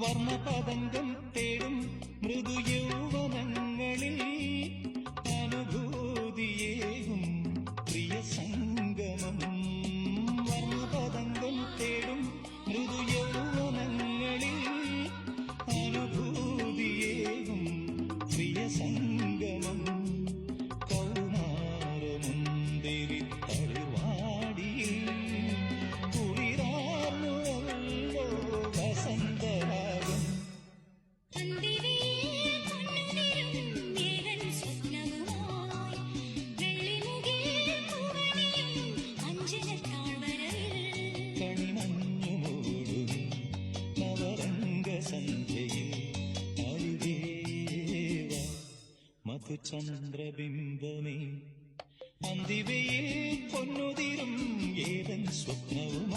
വർണ്ണപതംഗം തേടും മൃദു യൗവനങ്ങളിൽ അനുഭൂതിയേകും പ്രിയ സംഗമം. വർണ്ണപതംഗം തേടും മൃദു യൗവനങ്ങളിൽ അനുഭൂതിയേകും പ്രിയ സംഗമം. കൗമാരമുന്തിരി തളിർവാടിയിൽ കുളിരാർന്നുവല്ലോ വസന്തരാഗം. കണിമഞ്ഞുമൂടും നവരംഗസന്ധ്യയിൽ അരിവേവ മധുചന്ദ്രബിംബമേ. അന്തിവയിൽ പൊന്നുതിരും ഏതൻ സ്വപ്നവുമായി